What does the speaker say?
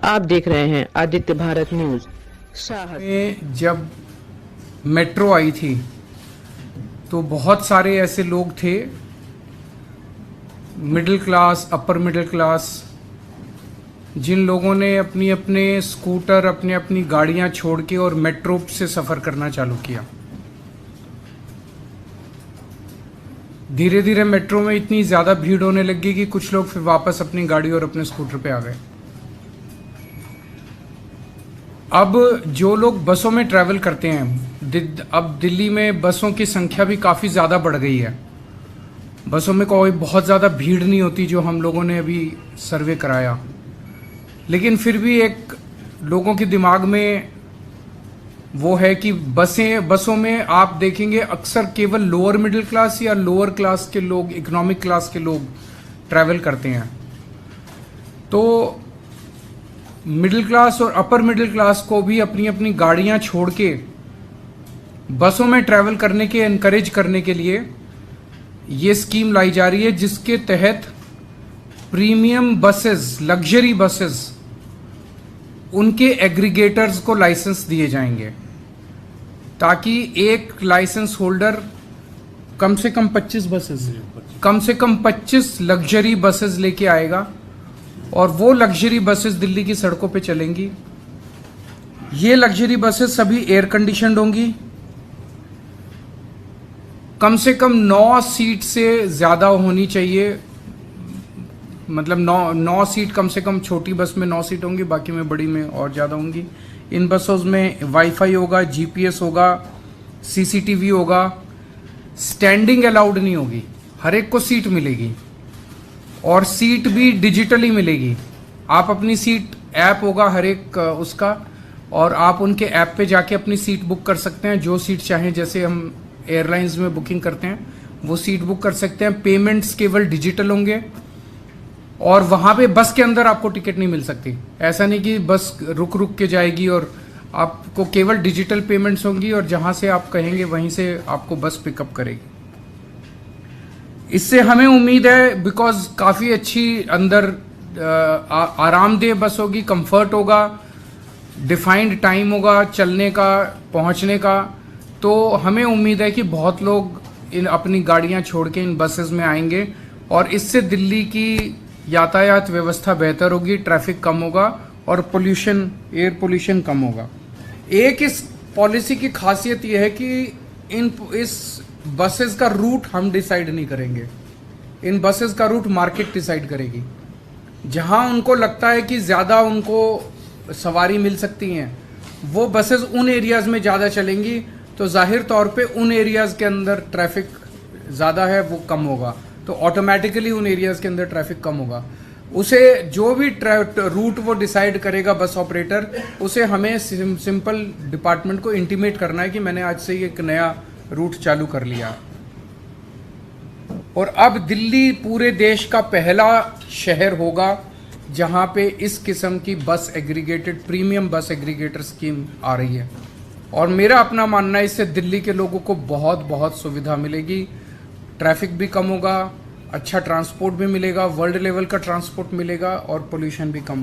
आप देख रहे हैं आदित्य भारत न्यूज। शाहद में जब मेट्रो आई थी तो बहुत सारे ऐसे लोग थे, middle class, upper middle class, जिन लोगों ने अपनी अपने स्कूटर, अपनी अपनी गाड़ियां छोड़ के और मेट्रो से सफ़र करना चालू किया। धीरे धीरे मेट्रो में इतनी ज़्यादा भीड़ होने लगी कि कुछ लोग फिर वापस अपनी गाड़ी और अपने स्कूटर पे आ गए। अब जो लोग बसों में ट्रैवल करते हैं, अब दिल्ली में बसों की संख्या भी काफ़ी ज़्यादा बढ़ गई है। बसों में कोई बहुत ज़्यादा भीड़ नहीं होती जो हम लोगों ने अभी सर्वे कराया, लेकिन फिर भी एक लोगों के दिमाग में वो है कि बसों में आप देखेंगे अक्सर केवल लोअर मिडिल क्लास या लोअर क्लास के लोग, इकोनॉमिक क्लास के लोग ट्रैवल करते हैं। तो मिडिल क्लास और अपर मिडिल क्लास को भी अपनी अपनी गाड़ियां छोड़ के बसों में ट्रैवल करने के एनकरेज करने के लिए ये स्कीम लाई जा रही है, जिसके तहत प्रीमियम बसेस, लग्जरी बसेस, उनके एग्रीगेटर्स को लाइसेंस दिए जाएंगे, ताकि एक लाइसेंस होल्डर कम से कम 25 लग्जरी बसेस लेके आएगा और वो लग्जरी बसेस दिल्ली की सड़कों पे चलेंगी। ये लग्जरी बसेस सभी एयर कंडीशनड होंगी, कम से कम 9 सीट से ज़्यादा होनी चाहिए, मतलब 9 सीट कम से कम। छोटी बस में 9 सीट होंगी, बाकी में बड़ी में और ज़्यादा होंगी। इन बसों में वाईफाई होगा, जीपीएस होगा, सीसीटीवी होगा। स्टैंडिंग अलाउड नहीं होगी, हर एक को सीट मिलेगी और सीट भी डिजिटली मिलेगी। आप अपनी सीट, ऐप होगा हर एक उसका, और आप उनके ऐप पे जाके अपनी सीट बुक कर सकते हैं, जो सीट चाहें। जैसे हम एयरलाइंस में बुकिंग करते हैं वो सीट बुक कर सकते हैं। पेमेंट्स केवल डिजिटल होंगे और वहाँ पे बस के अंदर आपको टिकट नहीं मिल सकती। ऐसा नहीं कि बस रुक रुक के जाएगी, और आपको केवल डिजिटल पेमेंट्स होंगी और जहाँ से आप कहेंगे वहीं से आपको बस पिकअप करेगी। इससे हमें उम्मीद है, बिकॉज काफ़ी अच्छी अंदर आरामदेह बस होगी, कंफर्ट होगा, डिफाइंड टाइम होगा चलने का, पहुंचने का। तो हमें उम्मीद है कि बहुत लोग इन अपनी गाड़ियां छोड़ के इन बसेस में आएंगे और इससे दिल्ली की यातायात व्यवस्था बेहतर होगी, ट्रैफिक कम होगा और पोल्यूशन, एयर पोल्यूशन कम होगा। एक इस पॉलिसी की खासियत यह है कि इस बसेस का रूट हम डिसाइड नहीं करेंगे, इन बसेस का रूट मार्केट डिसाइड करेगी। जहां उनको लगता है कि ज़्यादा उनको सवारी मिल सकती हैं, वो बसेस उन एरियाज़ में ज़्यादा चलेंगी, तो जाहिर तौर पे उन एरियाज़ के अंदर ट्रैफिक ज़्यादा है वो कम होगा, तो ऑटोमेटिकली उन एरियाज़ के अंदर ट्रैफिक कम होगा। उसे जो भी रूट वो डिसाइड करेगा बस ऑपरेटर, उसे हमें सिंपल डिपार्टमेंट को इंटीमेट करना है कि मैंने आज से एक नया रूट चालू कर लिया। और अब दिल्ली पूरे देश का पहला शहर होगा जहां पे इस किस्म की बस एग्रीगेटेड, प्रीमियम बस एग्रीगेटर स्कीम आ रही है। और मेरा अपना मानना है इससे दिल्ली के लोगों को बहुत बहुत सुविधा मिलेगी, ट्रैफिक भी कम होगा, अच्छा ट्रांसपोर्ट भी मिलेगा, वर्ल्ड लेवल का ट्रांसपोर्ट मिलेगा और पोल्यूशन भी कम होगा।